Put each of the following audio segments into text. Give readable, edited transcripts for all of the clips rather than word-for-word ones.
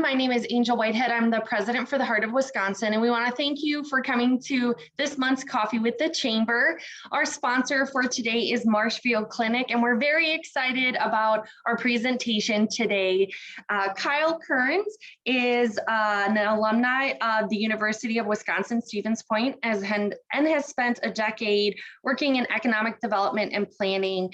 everyone. My name is Angel Whitehead. I'm the president for the Heart of Wisconsin, and we want to thank you for coming to this month's Coffee with the Chamber. Our sponsor for today is Marshfield Clinic, and we're very excited about our presentation today. Kyle Kearns is an alumni of the University of Wisconsin-Stevens Point and has spent a decade working in economic development and planning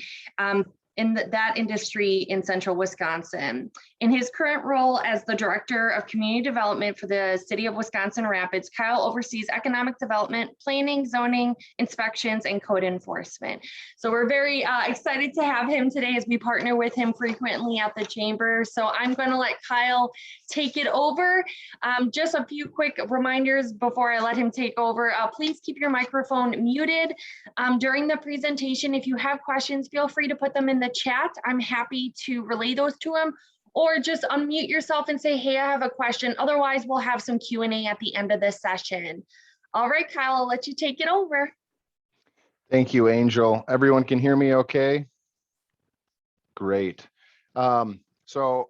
in that industry in central Wisconsin. In his current role as the Director of Community Development for the City of Wisconsin Rapids, Kyle oversees economic development, planning, zoning, inspections, and code enforcement. So we're very excited to have him today as we partner with him frequently at the Chamber. So I'm going to let Kyle take it over. Just a few quick reminders before I let him take over. Please keep your microphone muted during the presentation. If you have questions, feel free to put them in the chat. I'm happy to relay those to him, or just unmute yourself and say, hey, I have a question. Otherwise, we'll have some Q&A at the end of this session. All right, Kyle, I'll let you take it over. Thank you, Angel. Everyone can hear me okay? Great. So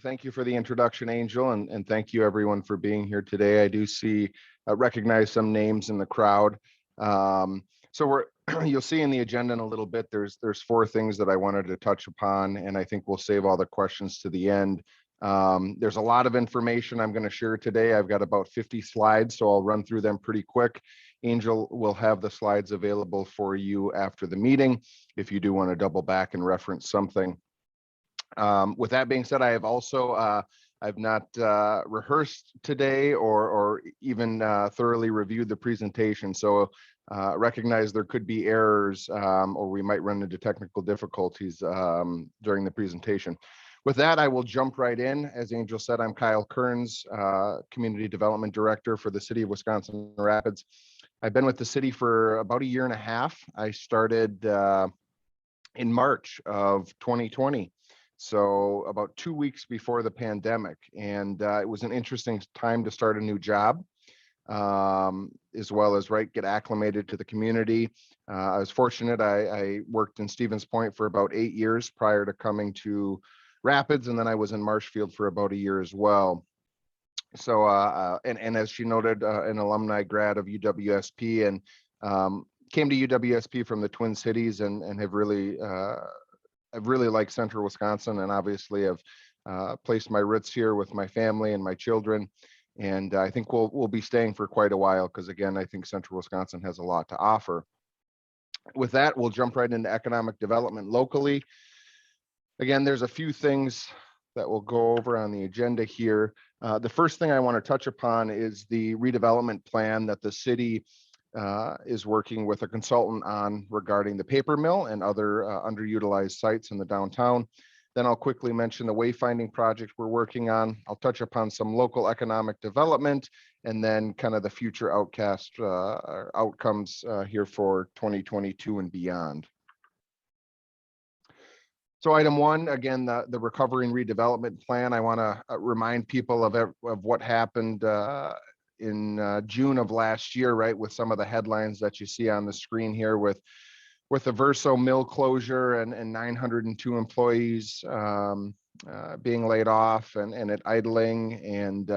thank you for the introduction, Angel, and thank you everyone for being here today. I do see, recognize some names in the crowd. You'll see in the agenda in a little bit, there's 4 things that I wanted to touch upon, and I think we'll save all the questions to the end. There's a lot of information I'm going to share today. I've got about 50 slides, so I'll run through them pretty quick. Angel will have the slides available for you after the meeting if you do want to double back and reference something. With that being said, I have also I've not rehearsed today or even thoroughly reviewed the presentation, so recognize there could be errors or we might run into technical difficulties during the presentation. With that, I will jump right in. As Angel said, I'm Kyle Kearns, Community Development Director for the City of Wisconsin Rapids. I've been with the city for about 1.5 years. I started in March of 2020. So about 2 weeks before the pandemic, and it was an interesting time to start a new job, as well as get acclimated to the community. I was fortunate. I worked in Stevens Point for about 8 years prior to coming to Rapids, and then I was in Marshfield for about 1 year as well. So, and as she noted, an alumni grad of UWSP, and came to UWSP from the Twin Cities, and have really I've really liked central Wisconsin, and obviously have placed my roots here with my family and my children. And I think we'll be staying for quite a while because, again, I think central Wisconsin has a lot to offer. With that, we'll jump right into economic development locally. Again, there's a few things that we'll go over on the agenda here. The first thing I want to touch upon is the redevelopment plan that the city is working with a consultant on regarding the paper mill and other underutilized sites in the downtown. Then I'll quickly mention the wayfinding project we're working on. I'll touch upon some local economic development, and then kind of the future outcomes here for 2022 and beyond. So item 1, again, the recovery and redevelopment plan. I want to remind people of what happened in June of last year, right, with some of the headlines that you see on the screen here with the Verso mill closure and 902 employees being laid off and it idling, and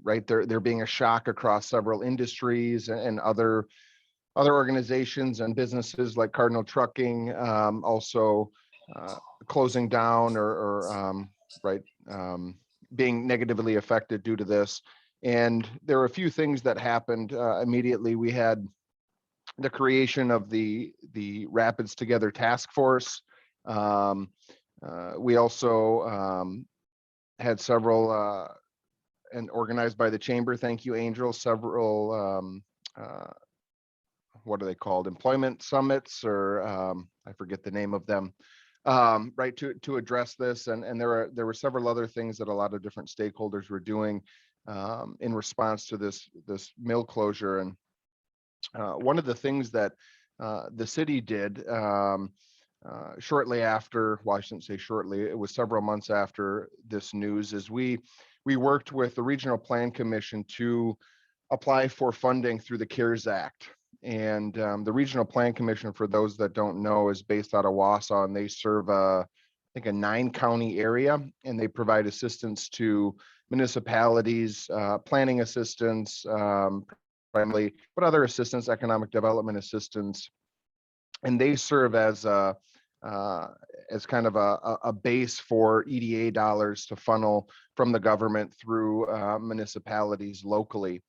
right there being a shock across several industries and other organizations and businesses like Cardinal Trucking also closing down or being negatively affected due to this. And there were a few things that happened immediately. We had the creation of the Rapids Together Task Force. We also had several, and organized by the Chamber, thank you, Angel, several, what are they called? Employment summits, or I forget the name of them, right, to address this. And there were several other things that a lot of different stakeholders were doing in response to this mill closure. And one of the things that the city did shortly after, well, I shouldn't say shortly, it was several months after this news, is we worked with the Regional Plan Commission to apply for funding through the CARES Act. And the Regional Plan Commission, for those that don't know, is based out of Wausau, and they serve a think a 9-county area, and they provide assistance to municipalities, planning assistance, primarily, but other assistance, economic development assistance, and they serve as kind of a base for EDA dollars to funnel from the government through municipalities locally.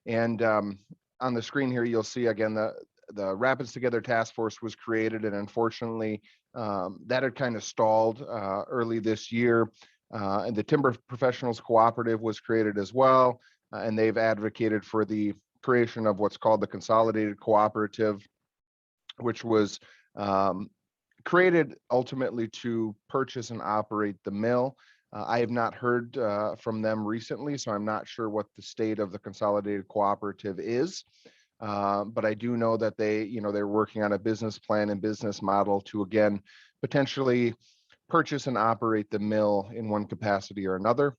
And on the screen here, you'll see again the Rapids Together Task Force was created, and unfortunately, that had kind of stalled early this year. And the Timber Professionals Cooperative was created as well, and they've advocated for the creation of what's called the Consolidated Cooperative, which was created ultimately to purchase and operate the mill. I have not heard from them recently, so I'm not sure what the state of the Consolidated Cooperative is. But I do know that they're working on a business plan and business model to, again, potentially purchase and operate the mill in one capacity or another.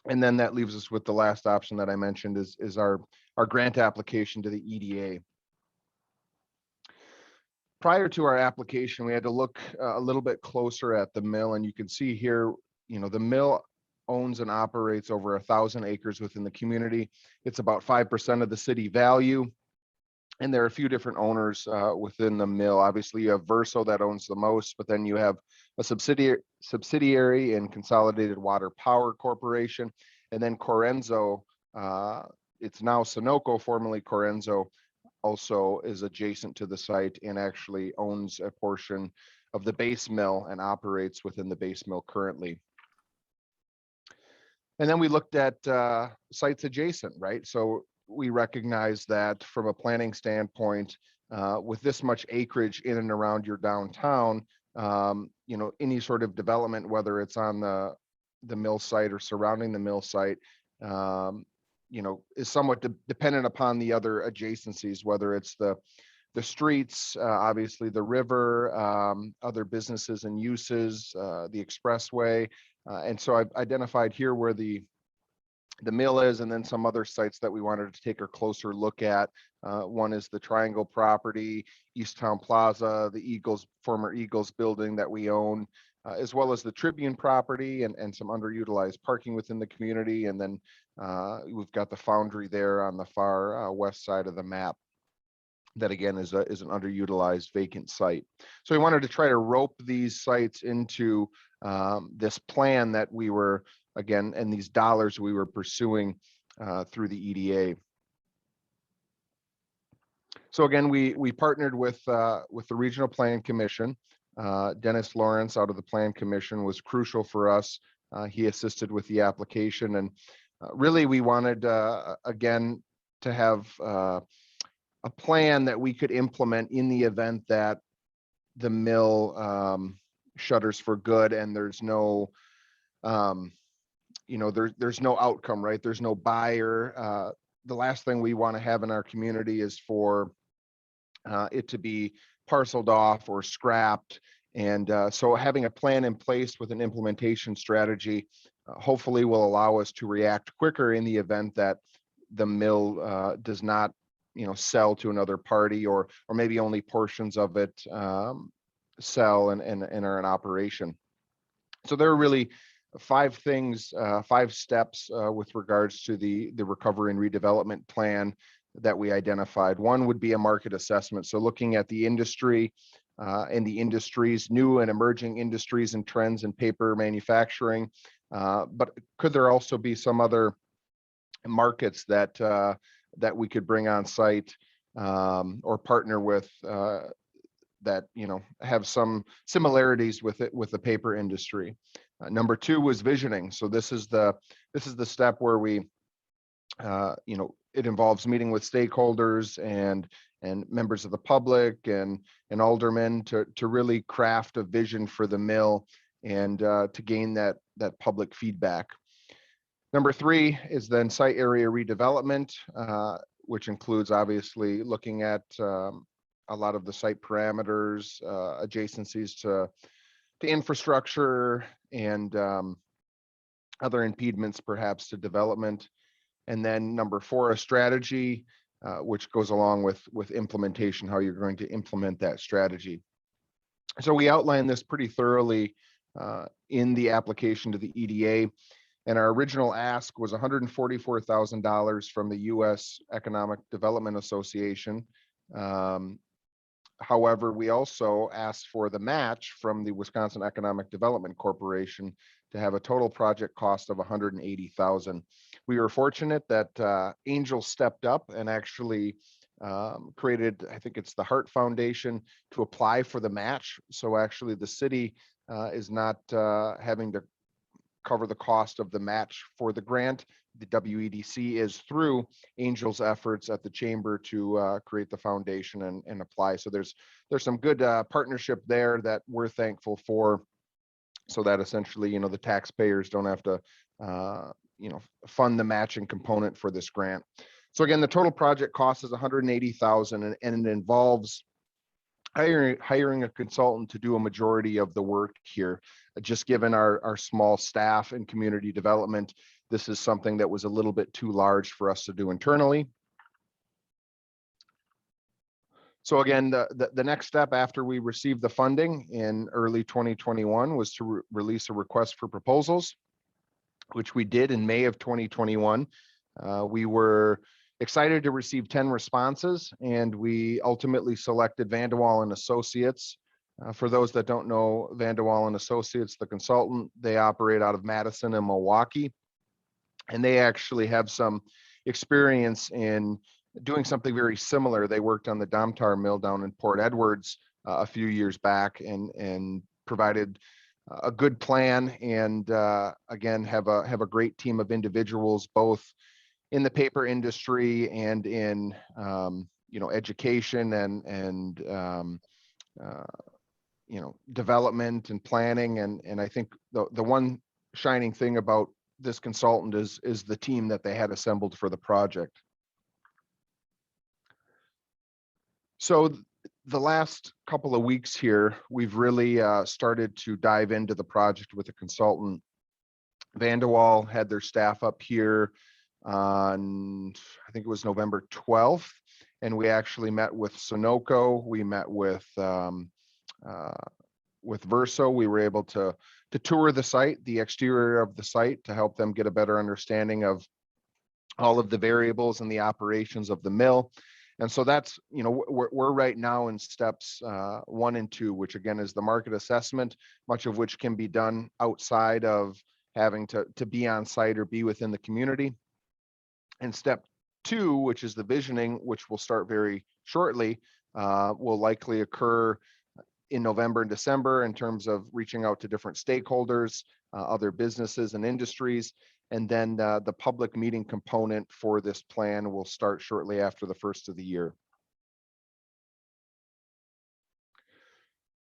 And then that leaves us with the last option that I mentioned is our grant application to the EDA. Prior to our application, we had to look a little bit closer at the mill, and you can see here, the mill owns and operates over 1,000 acres within the community. It's about 5% of the city value, and there are a few different owners within the mill. Obviously, you have Verso that owns the most, but then you have a subsidiary in Consolidated Water Power Corporation, and then Corenzo. It's now Sunoco, formerly Corenzo, also is adjacent to the site and actually owns a portion of the base mill and operates within the base mill currently. And then we looked at sites adjacent, right? So we recognize that from a planning standpoint, with this much acreage in and around your downtown, any sort of development, whether it's on the mill site or surrounding the mill site, is somewhat dependent upon the other adjacencies, whether it's the streets, obviously the river, other businesses and uses, the expressway. And so I've identified here where the mill is, and then some other sites that we wanted to take a closer look at. One is the Triangle property, East Town Plaza, the former Eagles building that we own, as well as the Tribune property and some underutilized parking within the community. And then we've got the Foundry there on the far west side of the map. That again is an underutilized vacant site. So we wanted to try to rope these sites into this plan that we were, again, and these dollars we were pursuing through the EDA. So again, we partnered with the Regional Plan Commission. Dennis Lawrence out of the Plan Commission was crucial for us. He assisted with the application, and really we wanted, again, to have a plan that we could implement in the event that the mill shutters for good and there's no, there's no outcome, right? There's no buyer. The last thing we want to have in our community is for it to be parceled off or scrapped. And so having a plan in place with an implementation strategy hopefully will allow us to react quicker in the event that the mill does not sell to another party, or maybe only portions of it sell and are in operation. So there are really 5 things, 5 steps with regards to the recovery and redevelopment plan that we identified. One would be a market assessment. So looking at the industry and the industries, new and emerging industries and trends in paper manufacturing. But could there also be some other markets that we could bring on site or partner with that have some similarities with the paper industry. Number 2 was visioning. So this is the step where we it involves meeting with stakeholders and members of the public and aldermen to really craft a vision for the mill and to gain that public feedback. Number 3 is then site area redevelopment, which includes obviously looking at a lot of the site parameters, adjacencies to infrastructure and other impediments perhaps to development. And then number 4, a strategy, which goes along with implementation, how you're going to implement that strategy. So we outlined this pretty thoroughly in the application to the EDA. And our original ask was $144,000 from the U.S. Economic Development Association. However, we also asked for the match from the Wisconsin Economic Development Corporation to have a total project cost of $180,000. We were fortunate that Angel stepped up and actually created, I think it's the Hart Foundation, to apply for the match. So actually the city is not having to cover the cost of the match for the grant. The WEDC is through Angel's efforts at the chamber to create the foundation and apply. So there's some good partnership there that we're thankful for, so that essentially, the taxpayers don't have to, fund the matching component for this grant. So again, the total project cost is $180,000, and it involves hiring a consultant to do a majority of the work here. Just given our small staff and community development, this is something that was a little bit too large for us to do internally. So again, the next step after we received the funding in early 2021 was to release a request for proposals, which we did in May of 2021. We were excited to receive 10 responses, and we ultimately selected Vandewaal and Associates. For those that don't know Vandewaal and Associates, the consultant, they operate out of Madison and Milwaukee, and they actually have some experience in doing something very similar. They worked on the Domtar mill down in Port Edwards a few years back and provided a good plan, and again have a great team of individuals both in the paper industry and in education and development and planning, and I think the one shining thing about this consultant is the team that they had assembled for the project. So the last couple of weeks here, we've really started to dive into the project with a consultant. Vandewaal had their staff up here on, I think it was November 12th, and we actually met with Sunoco. We met with Verso. We were able to tour the site, the exterior of the site, to help them get a better understanding of all of the variables and the operations of the mill. And so that's, we're right now in steps 1 and 2, which again is the market assessment, much of which can be done outside of having to be on site or be within the community. And step 2, which is the visioning, which will start very shortly, will likely occur in November and December in terms of reaching out to different stakeholders, other businesses and industries. And then the public meeting component for this plan will start shortly after the first of the year.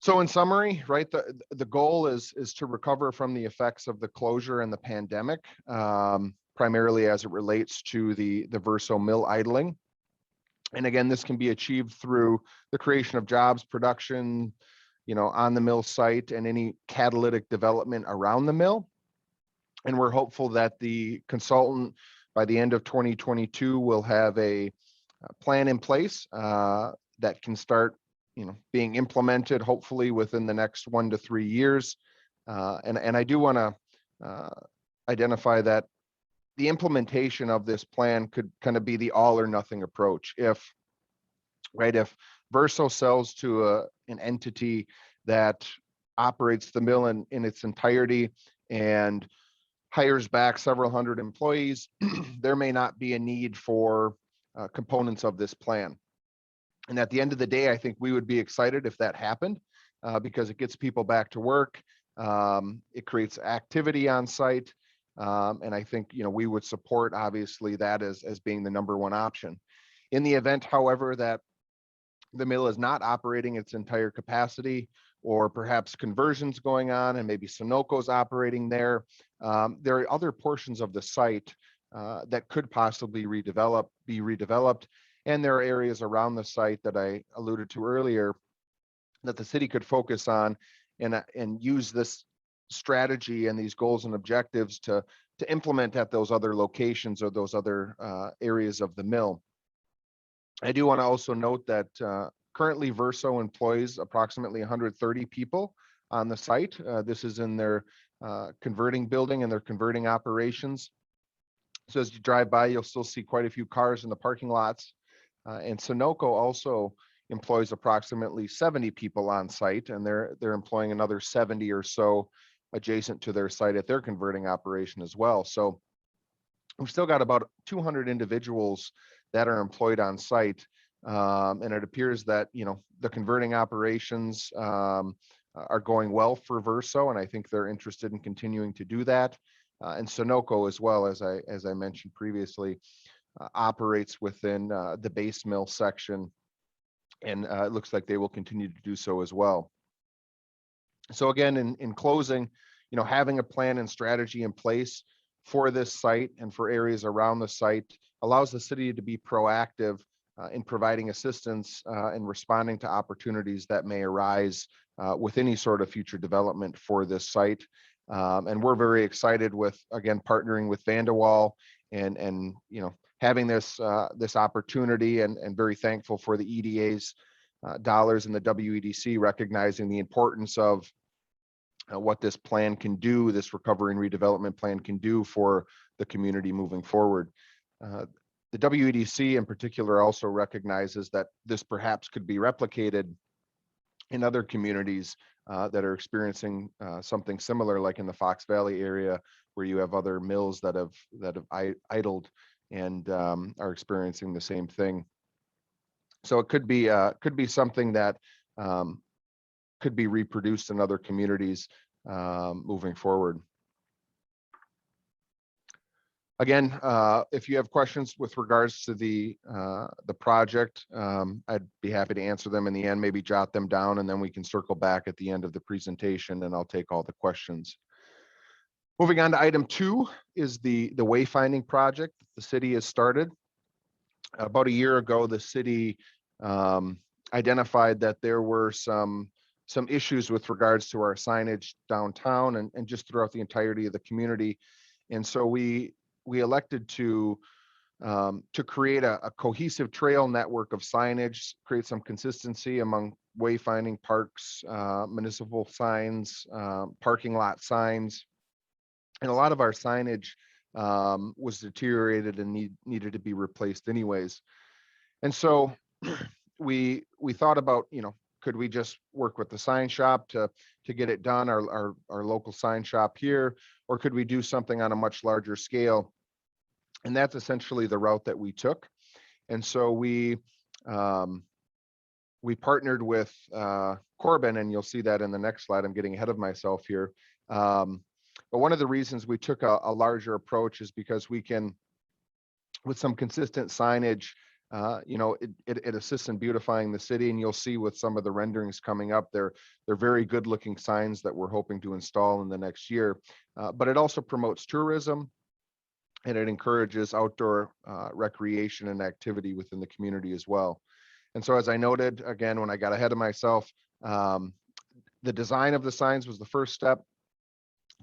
So in summary, right, the goal is to recover from the effects of the closure and the pandemic, primarily as it relates to the Verso mill idling. And again, this can be achieved through the creation of jobs, production, on the mill site, and any catalytic development around the mill. And we're hopeful that the consultant by the end of 2022 will have a plan in place that can start, being implemented hopefully within the next 1 to 3 years. And I do want to identify that the implementation of this plan could kind of be the all or nothing approach. If Verso sells to an entity that operates the mill in its entirety and hires back several hundred employees, there may not be a need for components of this plan. And at the end of the day, I think we would be excited if that happened because it gets people back to work. It creates activity on site. And I think, we would support obviously that as being the number one option. In the event, however, that the mill is not operating its entire capacity, or perhaps conversions going on and maybe Sunoco's operating there, there are other portions of the site that could possibly be redeveloped. And there are areas around the site that I alluded to earlier that the city could focus on and use this strategy and these goals and objectives to implement at those other locations or those other areas of the mill. I do want to also note that currently Verso employs approximately 130 people on the site. This is in their converting building and their converting operations. So as you drive by, you'll still see quite a few cars in the parking lots. And Sunoco also employs approximately 70 people on site, and they're employing another 70 or so adjacent to their site at their converting operation as well. So we've still got about 200 individuals that are employed on site. And it appears that, the converting operations are going well for Verso, and I think they're interested in continuing to do that. And Sunoco as well, as I mentioned previously, operates within the base mill section, and it looks like they will continue to do so as well. So again, in closing, having a plan and strategy in place for this site and for areas around the site allows the city to be proactive in providing assistance and responding to opportunities that may arise with any sort of future development for this site. And we're very excited with, again, partnering with Vanderwall and having this opportunity, and very thankful for the EDA's dollars and the WEDC recognizing the importance of what this plan can do, this recovery and redevelopment plan can do for the community moving forward. The WEDC in particular also recognizes that this perhaps could be replicated in other communities that are experiencing something similar, like in the Fox Valley area, where you have other mills that have idled and are experiencing the same thing. So it could be something that could be reproduced in other communities moving forward. Again, if you have questions with regards to the project, I'd be happy to answer them in the end, maybe jot them down, and then we can circle back at the end of the presentation and I'll take all the questions. Moving on to item 2 is the wayfinding project the city has started. About a year ago, the city identified that there were some issues with regards to our signage downtown and just throughout the entirety of the community. And so we elected to create a cohesive trail network of signage, create some consistency among wayfinding, parks, municipal signs, parking lot signs. And a lot of our signage was deteriorated and needed to be replaced anyways. And so we thought about, could we just work with the sign shop to get it done, our local sign shop here, or could we do something on a much larger scale? And that's essentially the route that we took. And so we partnered with Corbin, and you'll see that in the next slide. I'm getting ahead of myself here. But one of the reasons we took a larger approach is because we can, with some consistent signage, it assists in beautifying the city, and you'll see with some of the renderings coming up, they're very good looking signs that we're hoping to install in the next year. But it also promotes tourism, and it encourages outdoor recreation and activity within the community as well. And so, as I noted, again, when I got ahead of myself, the design of the signs was the first step,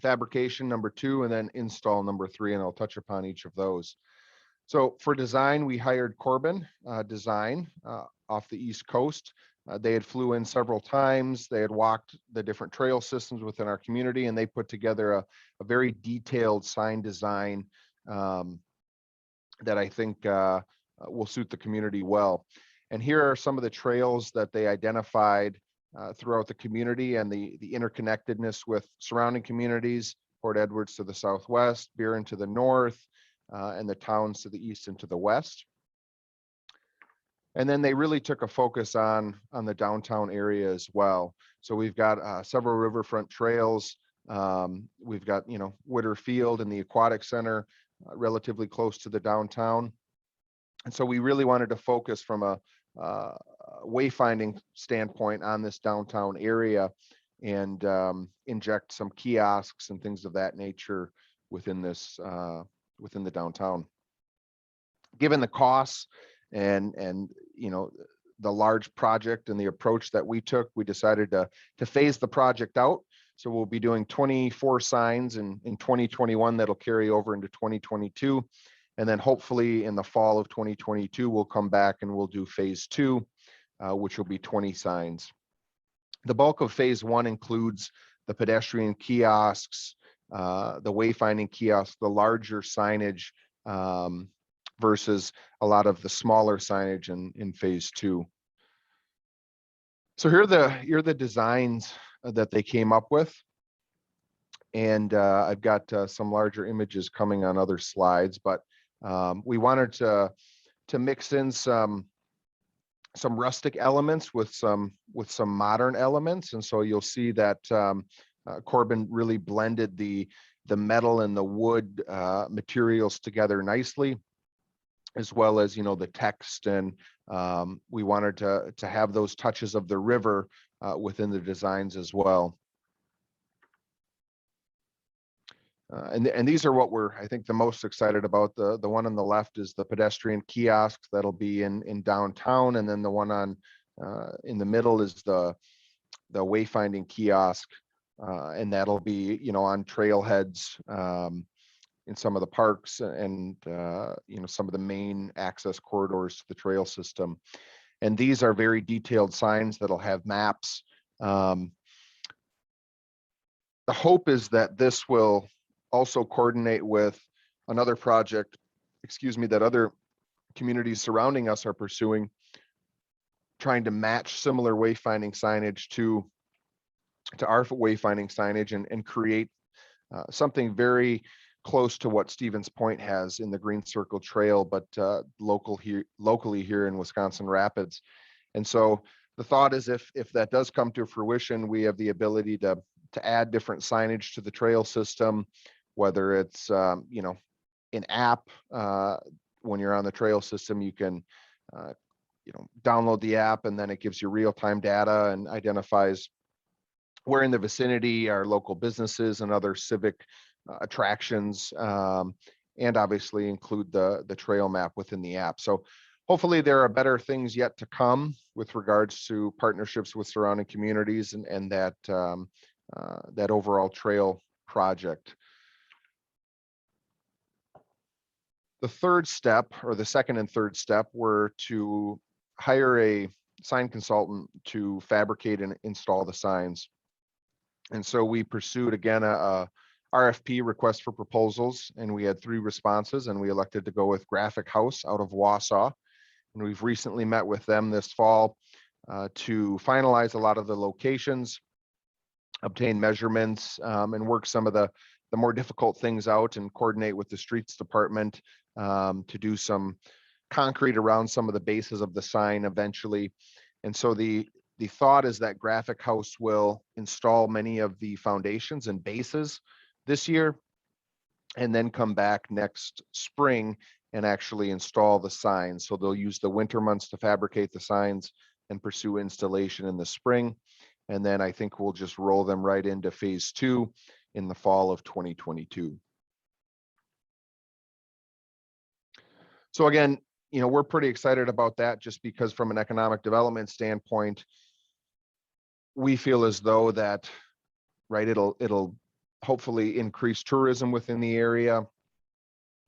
fabrication number 2, and then install number 3, and I'll touch upon each of those. So for design, we hired Corbin Design off the East Coast. They had flew in several times. They had walked the different trail systems within our community, and they put together a very detailed sign design that I think will suit the community well. And here are some of the trails that they identified throughout the community and the interconnectedness with surrounding communities: Port Edwards to the southwest, Burin to the north, and the towns to the east and to the west. And then they really took a focus on the downtown area as well. So we've got several riverfront trails. We've got, Witter Field and the Aquatic Center relatively close to the downtown. And so we really wanted to focus from a wayfinding standpoint on this downtown area and inject some kiosks and things of that nature within this within the downtown. Given the costs and the large project and the approach that we took, we decided to phase the project out. So we'll be doing 24 signs in 2021 that'll carry over into 2022. And then hopefully in the fall of 2022, we'll come back and we'll do phase 2, which will be 20 signs. The bulk of phase one includes the pedestrian kiosks, the wayfinding kiosks, the larger signage, versus a lot of the smaller signage in phase two. So here are the designs that they came up with. And I've got some larger images coming on other slides, but we wanted to mix in some rustic elements with some modern elements. And so you'll see that Corbin really blended the metal and the wood materials together nicely, as well as, you know, the text. And we wanted to have those touches of the river within the designs as well. And these are what we're, I think, the most excited about. The one on the left is the pedestrian kiosk that'll be in downtown, and then the one on in the middle is the wayfinding kiosk, and that'll be, you know, on trailheads in some of the parks and you know, some of the main access corridors to the trail system. And these are very detailed signs that'll have maps. The hope is that this will also coordinate with another project, that other communities surrounding us are pursuing, trying to match similar wayfinding signage to our wayfinding signage and create something very close to what Stevens Point has in the Green Circle Trail, but locally here in Wisconsin Rapids. And so the thought is, if that does come to fruition, we have the ability to add different signage to the trail system, whether it's you know, an app. When you're on the trail system, you can you know, download the app, and then it gives you real-time data and identifies where in the vicinity are local businesses and other civic attractions, and obviously include the trail map within the app. So hopefully there are better things yet to come with regards to partnerships with surrounding communities and that that overall trail project. The third step, or the second and third step, were to hire a sign consultant to fabricate and install the signs. And so we pursued, again, a RFP, request for proposals, and we had 3 responses, and we elected to go with Graphic House out of Wausau. And we've recently met with them this fall to finalize a lot of the locations, obtain measurements, and work some of the more difficult things out, and coordinate with the streets department to do some concrete around some of the bases of the sign eventually. And so the thought is that Graphic House will install many of the foundations and bases this year, and then come back next spring and actually install the signs. So they'll use the winter months to fabricate the signs and pursue installation in the spring. And then I think we'll just roll them right into phase 2 in the fall of 2022. So again, you know, we're pretty excited about that, just because from an economic development standpoint, we feel as though that, right, it'll hopefully increase tourism within the area,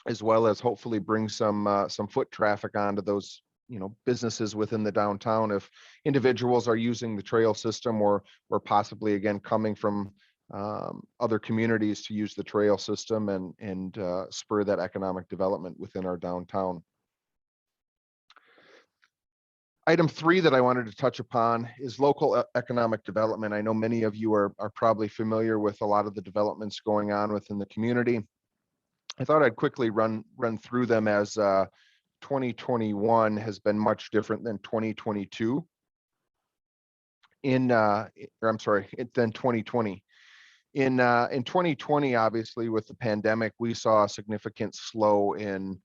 as well as hopefully bring some foot traffic onto those, you know, businesses within the downtown. If individuals are using the trail system, or possibly, again, coming from other communities to use the trail system and spur that economic development within our downtown. Item 3 that I wanted to touch upon is local economic development. I know many of you are probably familiar with a lot of the developments going on within the community. I thought I'd quickly run through them, as 2021 has been much different than 2022. Than 2020. In 2020, obviously, with the pandemic, we saw a significant slow in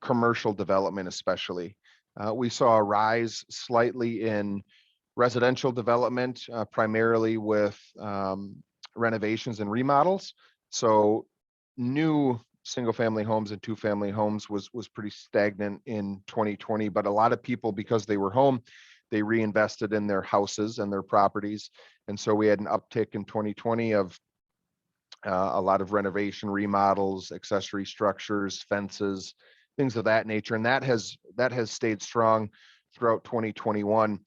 commercial development, especially. We saw a rise slightly in residential development, primarily with renovations and remodels. So new single-family homes and 2-family homes was pretty stagnant in 2020, but a lot of people, because they were home, they reinvested in their houses and their properties. And so we had an uptick in 2020 of a lot of renovation, remodels, accessory structures, fences, things of that nature. And that has stayed strong throughout 2021.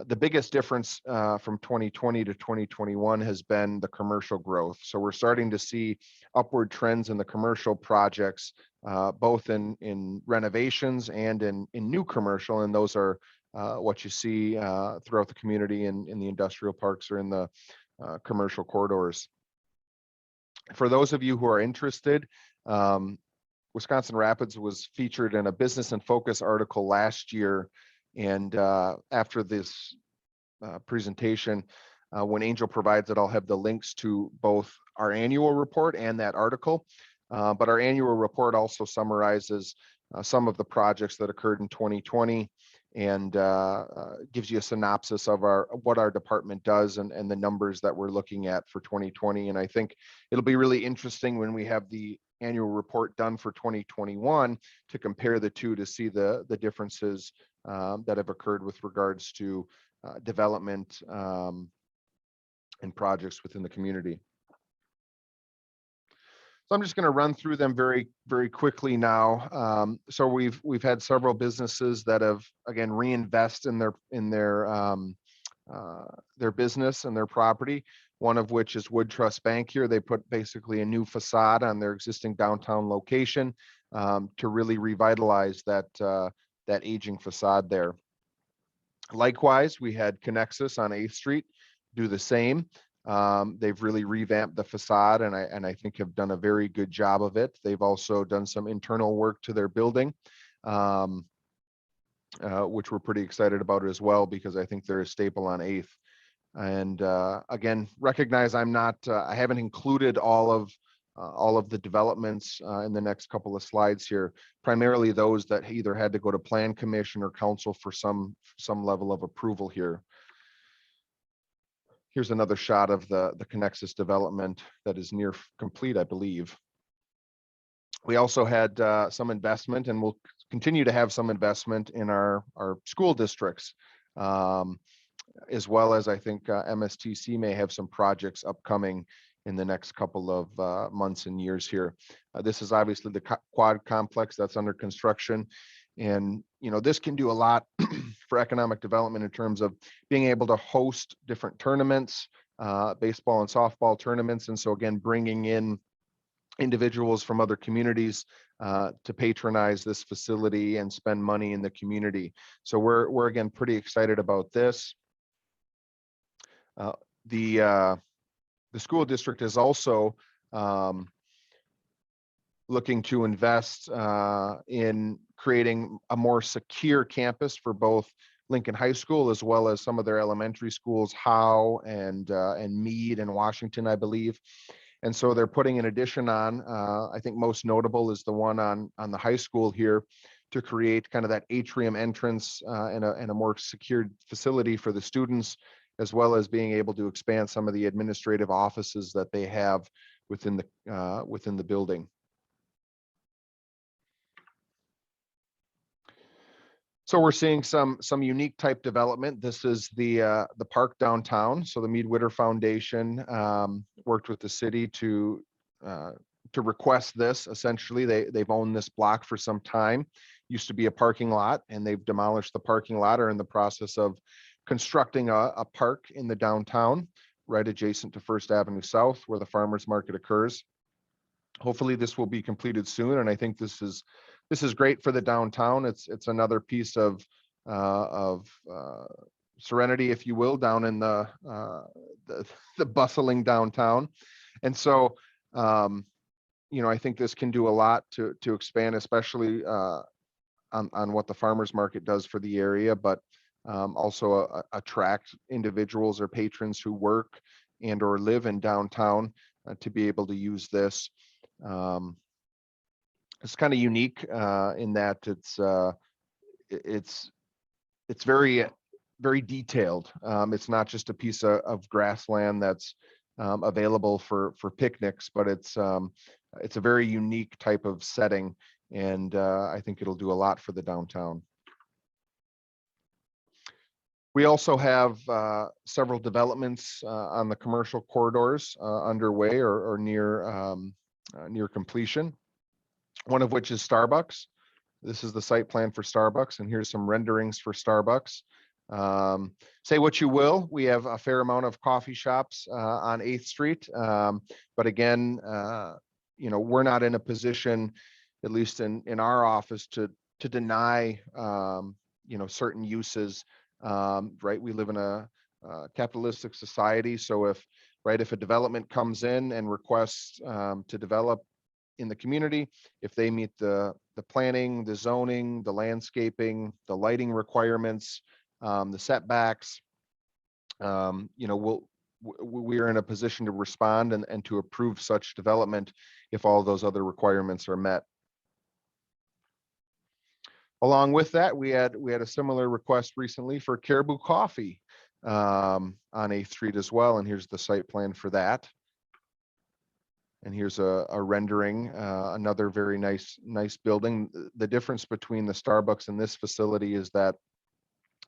The biggest difference from 2020 to 2021 has been the commercial growth. So we're starting to see upward trends in the commercial projects, both in renovations and in new commercial. And those are what you see throughout the community in the industrial parks or in the commercial corridors. For those of you who are interested, Wisconsin Rapids was featured in a Business in Focus article last year. And after this presentation, when Angel provides it, I'll have the links to both our annual report and that article. But our annual report also summarizes some of the projects that occurred in 2020 and gives you a synopsis of what our department does and the numbers that we're looking at for 2020. And I think it'll be really interesting when we have the annual report done for 2021 to compare the two to see the differences that have occurred with regards to development and projects within the community. So I'm just going to run through them very, very quickly now. So we've had several businesses that have, again, reinvest in their business and their property. One of which is Wood Trust Bank here. They put basically a new facade on their existing downtown location to really revitalize that aging facade there. Likewise, we had Connexus on 8th Street do the same. They've really revamped the facade and I think have done a very good job of it. They've also done some internal work to their building, which we're pretty excited about as well, because I think they're a staple on 8th. And again, recognize I haven't included all of the developments in the next couple of slides here, primarily those that either had to go to Plan Commission or Council for some level of approval here. Here's another shot of the Connexus development that is near complete, I believe. We also had some investment, and we'll continue to have some investment in our school districts. As well as I think MSTC may have some projects upcoming in the next couple of months and years here. This is obviously the quad complex that's under construction. And, this can do a lot for economic development in terms of being able to host different tournaments, baseball and softball tournaments. And so again, bringing in individuals from other communities to patronize this facility and spend money in the community. So we're again, pretty excited about this. The school district is also looking to invest in creating a more secure campus for both Lincoln High School as well as some of their elementary schools, Howe and Meade and Washington, I believe. And so they're putting an addition on. I think most notable is the one on the high school here to create kind of that atrium entrance and a more secured facility for the students, as well as being able to expand some of the administrative offices that they have within the building. So we're seeing some unique type development. This is the park downtown. So the Mead Witter Foundation worked with the city to request this. Essentially, they've owned this block for some time. Used to be a parking lot, and they've demolished the parking lot, are in the process of constructing a park in the downtown, right adjacent to First Avenue South, where the farmers market occurs. Hopefully this will be completed soon, and I think this is great for the downtown. It's another piece of serenity, if you will, down in the bustling downtown. And so I think this can do a lot to expand, especially on what the farmers market does for the area, but also attract individuals or patrons who work and or live in downtown to be able to use this. It's kind of unique in that it's very, very detailed. It's not just a piece of grassland that's available for picnics, but it's a very unique type of setting, and I think it'll do a lot for the downtown. We also have several developments on the commercial corridors underway or near completion. One of which is Starbucks. This is the site plan for Starbucks, and here's some renderings for Starbucks. Say what you will, we have a fair amount of coffee shops on 8th Street. But again, we're not in a position, at least in our office, to deny certain uses. Right, we live in a capitalistic society, so if a development comes in and requests to develop in the community, if they meet the planning, the zoning, the landscaping, the lighting requirements, the setbacks, we are in a position to respond and to approve such development if all those other requirements are met. Along with that, we had a similar request recently for Caribou Coffee on 8th Street as well, and here's the site plan for that. And here's a rendering, another very nice building. The difference between the Starbucks and this facility is that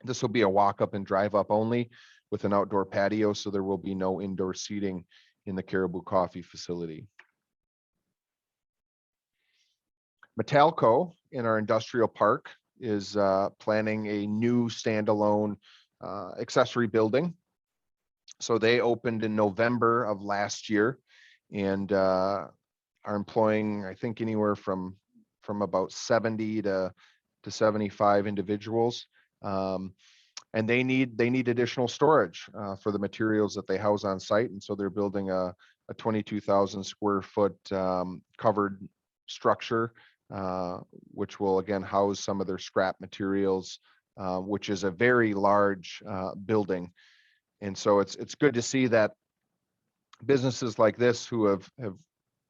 this will be a walk up and drive up only with an outdoor patio, so there will be no indoor seating in the Caribou Coffee facility. Metalco in our industrial park is planning a new standalone accessory building. So they opened in November of last year and are employing, I think, anywhere from about 70 to 75 individuals. And they need additional storage for the materials that they house on site. And so they're building a 22,000 square foot covered structure, which will again house some of their scrap materials, which is a very large building. And so it's good to see that businesses like this who have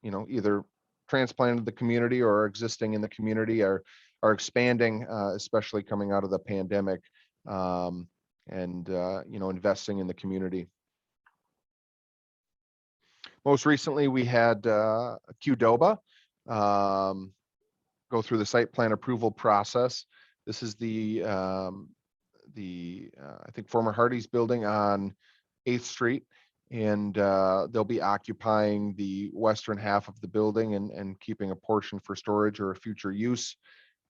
either transplanted the community or are existing in the community are expanding, especially coming out of the pandemic, and investing in the community. Most recently, we had Qdoba go through the site plan approval process. This is the I think former Hardee's building on 8th Street, and they'll be occupying the western half of the building and keeping a portion for storage or a future use.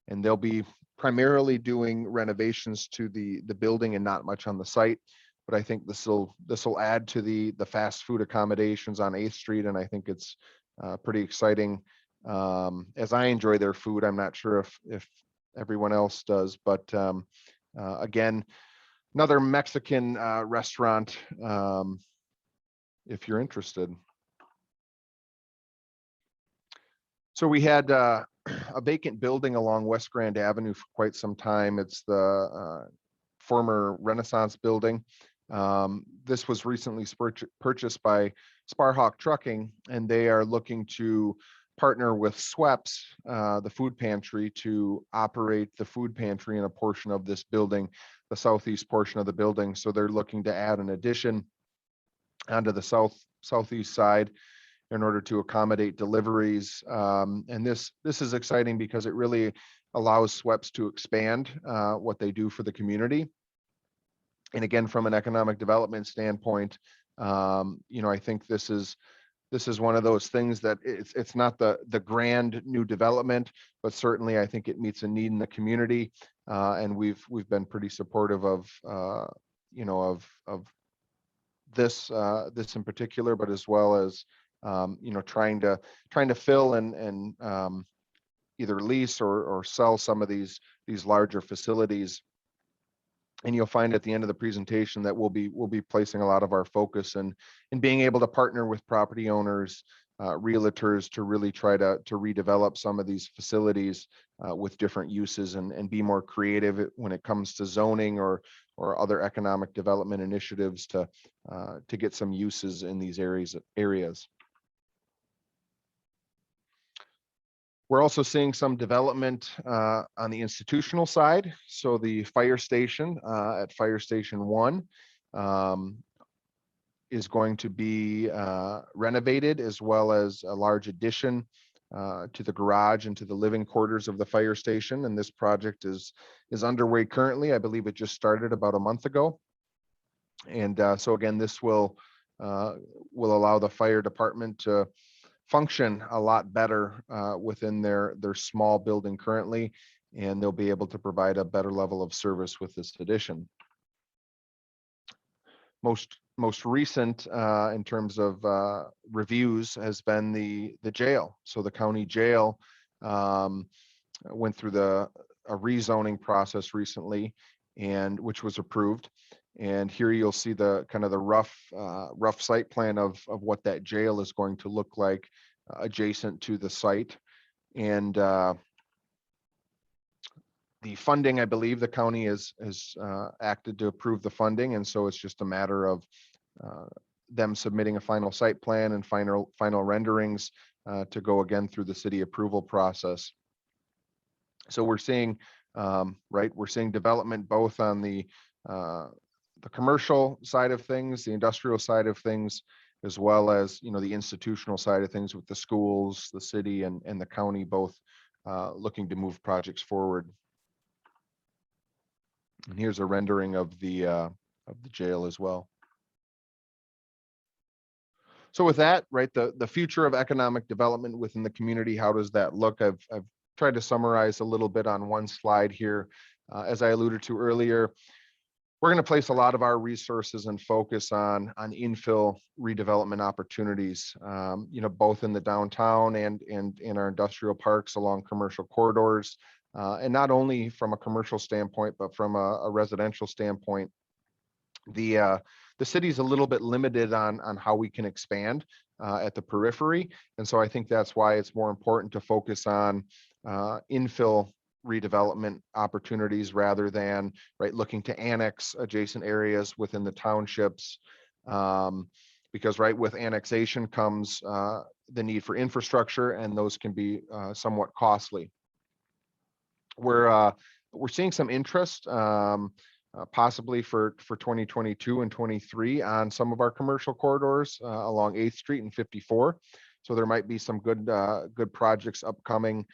And they'll be primarily doing renovations to the building and not much on the site. But I think this will add to the fast food accommodations on 8th Street, and I think it's pretty exciting. As I enjoy their food, I'm not sure if everyone else does, but again, another Mexican restaurant, if you're interested. So we had a vacant building along West Grand Avenue for quite some time. It's the former Renaissance building. This was recently purchased by Sparhawk Trucking, and they are looking to partner with Sweps, the food pantry, to operate the food pantry in a portion of this building, the southeast portion of the building. So they're looking to add an addition onto the southeast side in order to accommodate deliveries. And this is exciting because it really allows Sweps to expand what they do for the community. And again, from an economic development standpoint, I think this is one of those things that it's not the grand new development, but certainly I think it meets a need in the community, and we've been pretty supportive of this in particular, but as well as trying to fill and either lease or sell some of these larger facilities. And you'll find at the end of the presentation that we'll be placing a lot of our focus in being able to partner with property owners, realtors, to really try to redevelop some of these facilities with different uses and be more creative when it comes to zoning or other economic development initiatives to get some uses in these areas. We're also seeing some development on the institutional side. So the fire station at Fire Station 1 is going to be renovated, as well as a large addition to the garage and to the living quarters of the fire station. And this project is underway currently. I believe it just started about a month ago. And so again, this will allow the fire department to function a lot better within their small building currently, and they'll be able to provide a better level of service with this addition. most recent in terms of reviews has been the jail. So the county jail went through a rezoning process recently, and which was approved. And here you'll see the kind of the rough site plan of what that jail is going to look like adjacent to the site. And the funding, I believe the county has acted to approve the funding, and so it's just a matter of them submitting a final site plan and final renderings to go again through the city approval process. So we're seeing we're seeing development both on the commercial side of things, the industrial side of things, as well as the institutional side of things with the schools, the city, and the county both looking to move projects forward. And here's a rendering of the jail as well. So with that, right, the future of economic development within the community, how does that look? I've tried to summarize a little bit on one slide here. As I alluded to earlier, we're going to place a lot of our resources and focus on infill redevelopment opportunities, both in the downtown and in our industrial parks along commercial corridors. And not only from a commercial standpoint, but from a residential standpoint. The city's a little bit limited on how we can expand at the periphery. And so I think that's why it's more important to focus on infill redevelopment opportunities rather than looking to annex adjacent areas within the townships. Because with annexation comes the need for infrastructure, and those can be somewhat costly. We're seeing some interest possibly for 2022 and 23 on some of our commercial corridors along 8th Street and 54. So there might be some good projects upcoming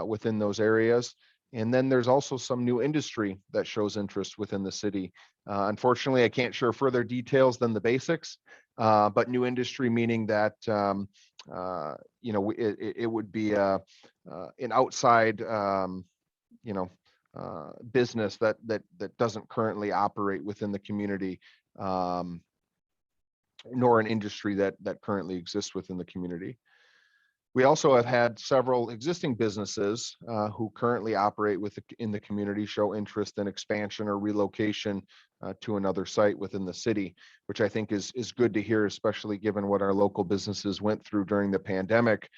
within those areas. And then there's also some new industry that shows interest within the city. Unfortunately, I can't share further details than the basics, but new industry meaning that it would be an outside business that doesn't currently operate within the community, nor an industry that currently exists within the community. We also have had several existing businesses who currently operate in the community show interest in expansion or relocation to another site within the city, which I think is good to hear, especially given what our local businesses went through during the pandemic.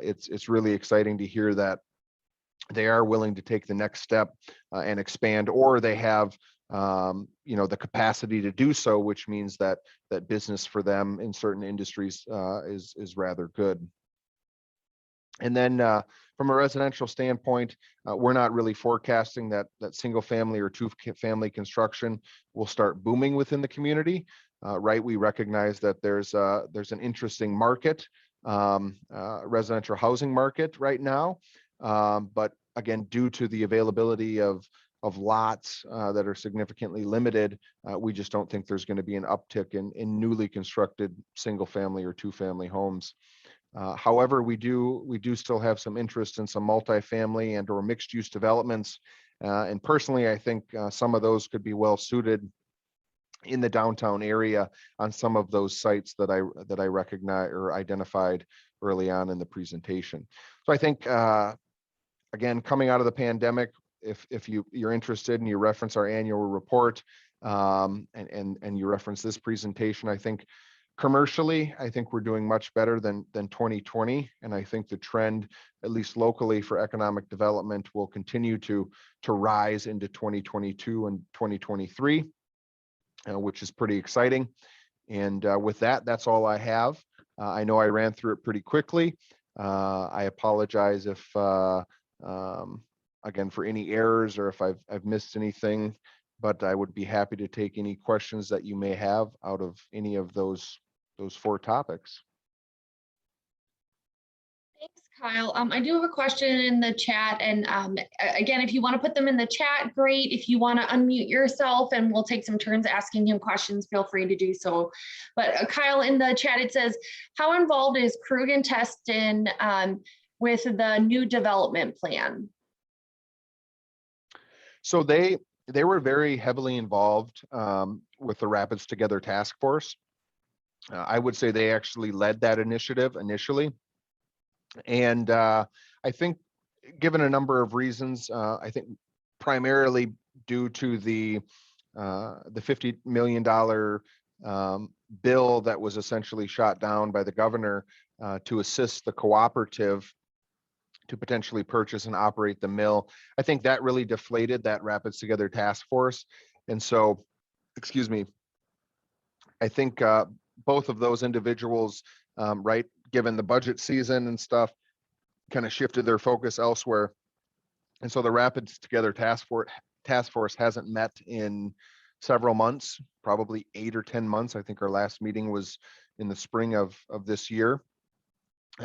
It's really exciting to hear that they are willing to take the next step and expand, or they have the capacity to do so, which means that business for them in certain industries is rather good. And then from a residential standpoint, we're not really forecasting that single family or two family construction will start booming within the community. We recognize that there's an interesting market, residential housing market right now. But again, due to the availability of lots that are significantly limited, we just don't think there's going to be an uptick in newly constructed single family or two family homes. However, we do still have some interest in some multifamily and or mixed use developments. And personally, I think some of those could be well suited in the downtown area on some of those sites that I recognize or identified early on in the presentation. So I think, again, coming out of the pandemic, if you're interested and you reference our annual report and you reference this presentation, I think commercially, I think we're doing much better than 2020. And I think the trend, at least locally, for economic development will continue to rise into 2022 and 2023, which is pretty exciting. And with that, that's all I have. I know I ran through it pretty quickly. I apologize if, again, for any errors or if I've missed anything, but I would be happy to take any questions that you may have out of any of those four topics. Thanks, Kyle. I do have a question in the chat, and again, if you want to put them in the chat, great. If you want to unmute yourself and we'll take some turns asking him questions, feel free to do so. But Kyle, in the chat, it says, how involved is Krug and Teston with the new development plan? So they were very heavily involved with the Rapids Together Task Force. I would say they actually led that initiative initially. And I think given a number of reasons, I think primarily due to the $50 million bill that was essentially shot down by the governor to assist the cooperative to potentially purchase and operate the mill. I think that really deflated that Rapids Together Task Force. And so, excuse me, I think both of those individuals, right, given the budget season and stuff, kind of shifted their focus elsewhere. And so the Rapids Together Task Force hasn't met in several months, probably 8 or 10 months. I think our last meeting was in the spring of this year.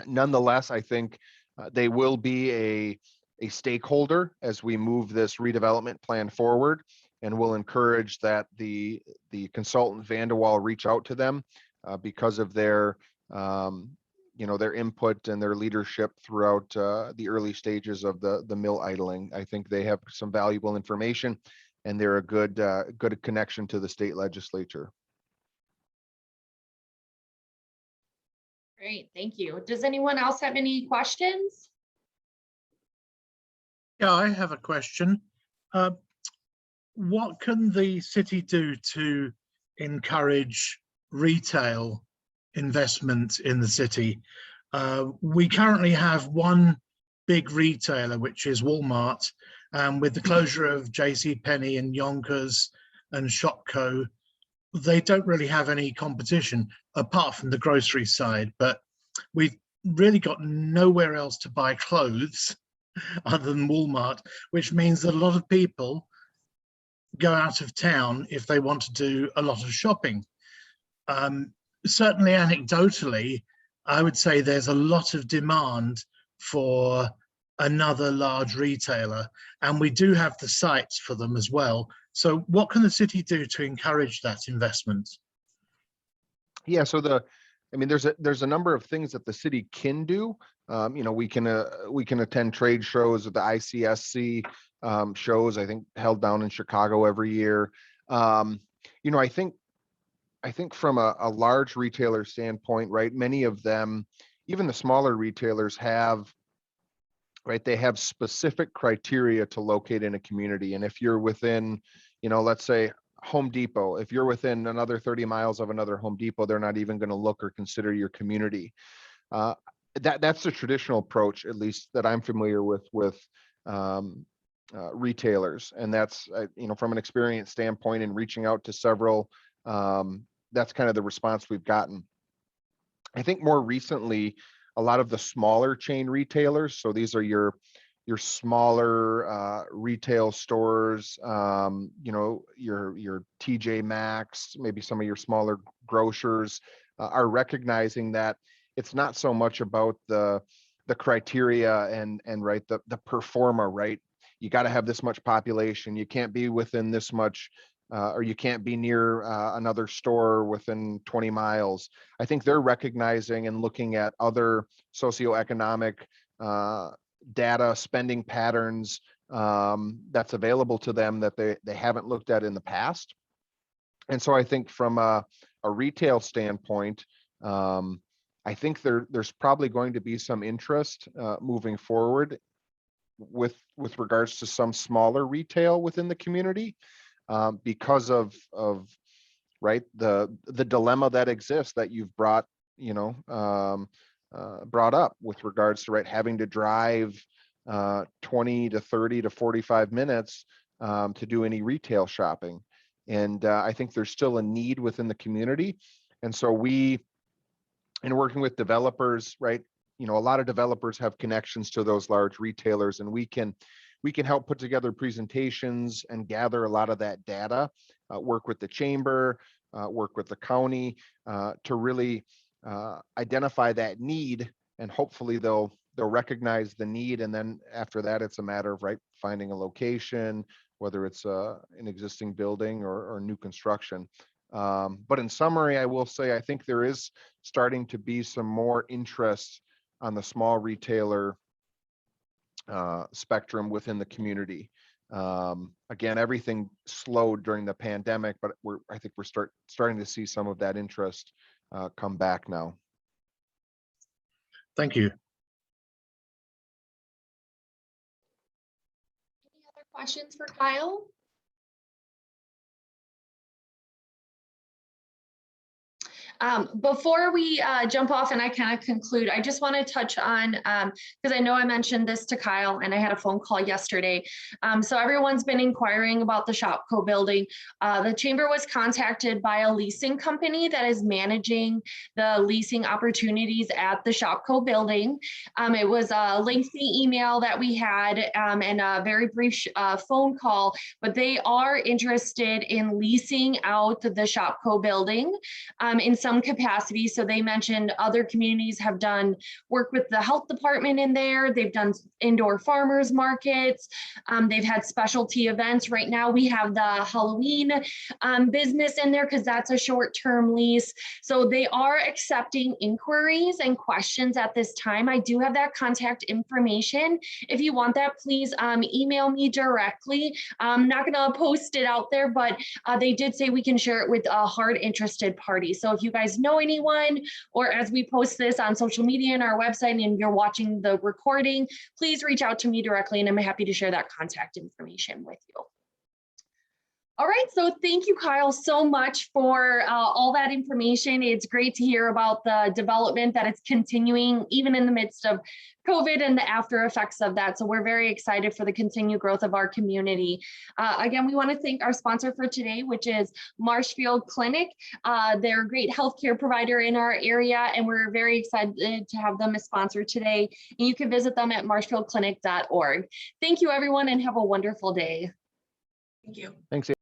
Nonetheless, I think they will be a stakeholder as we move this redevelopment plan forward, and we'll encourage that the consultant Vanderwall reach out to them because of their their input and their leadership throughout the early stages of the mill idling. I think they have some valuable information, and they're a good connection to the state legislature. Great, thank you. Does anyone else have any questions? Yeah, I have a question. What can the city do to encourage retail investment in the city? We currently have one big retailer, which is Walmart, with the closure of JCPenney and Yonkers and Shopko. They don't really have any competition apart from the grocery side, but we've really got nowhere else to buy clothes other than Walmart, which means that a lot of people go out of town if they want to do a lot of shopping. Certainly anecdotally, I would say there's a lot of demand for another large retailer, and we do have the sites for them as well. So what can the city do to encourage that investment? Yeah, so there's a number of things that the city can do. We can attend trade shows at the ICSC shows, I think held down in Chicago every year. I think from a large retailer standpoint, right, many of them, even the smaller retailers have, right, they have specific criteria to locate in a community. And if you're within, let's say Home Depot, if you're within another 30 miles of another Home Depot, they're not even going to look or consider your community. That's the traditional approach, at least that I'm familiar with retailers. And that's, from an experience standpoint and reaching out to several, that's kind of the response we've gotten. I think more recently, a lot of the smaller chain retailers, so these are your smaller retail stores, your TJ Maxx, maybe some of your smaller grocers are recognizing that it's not so much about the criteria and right, the performa, right? You got to have this much population. You can't be within this much, or you can't be near another store within 20 miles. I think they're recognizing and looking at other socioeconomic data, spending patterns that's available to them that they haven't looked at in the past. And so I think from a retail standpoint, I think there's probably going to be some interest moving forward with regards to some smaller retail within the community. Because of right, the dilemma that exists that you've brought up with regards to, right, having to drive 20 to 30 to 45 minutes to do any retail shopping. And I think there's still a need within the community. And so in working with developers, right, a lot of developers have connections to those large retailers, and we can help put together presentations and gather a lot of that data, work with the chamber, work with the county to really identify that need, and hopefully they'll recognize the need. And then after that, it's a matter of, right, finding a location, whether it's an existing building or new construction. But in summary, I will say, I think there is starting to be some more interest on the small retailer spectrum within the community. Again, everything slowed during the pandemic, but I think we're starting to see some of that interest come back now. Thank you. Any other questions for Kyle? Before we jump off and I kind of conclude, I just want to touch on, because I know I mentioned this to Kyle and I had a phone call yesterday. So everyone's been inquiring about the Shopko building. The chamber was contacted by a leasing company that is managing the leasing opportunities at the Shopko building. It was a lengthy email that we had and a very brief phone call, but they are interested in leasing out the Shopko building in some capacity. So they mentioned other communities have done work with the health department in there. They've done indoor farmers markets. They've had specialty events. Right now we have the Halloween business in there because that's a short-term lease. So they are accepting inquiries and questions at this time. I do have that contact information. If you want that, please email me directly. I'm not going to post it out there, but they did say we can share it with a hard interested party. So if you guys know anyone, or as we post this on social media and our website and you're watching the recording, please reach out to me directly and I'm happy to share that contact information with you. All right, so thank you, Kyle, so much for all that information. It's great to hear about the development that it's continuing even in the midst of COVID and the after effects of that. So we're very excited for the continued growth of our community. Again, we want to thank our sponsor for today, which is Marshfield Clinic. They're a great healthcare provider in our area, and we're very excited to have them as sponsor today. And you can visit them at marshfieldclinic.org. Thank you, everyone, and have a wonderful day. Thank you. Thanks.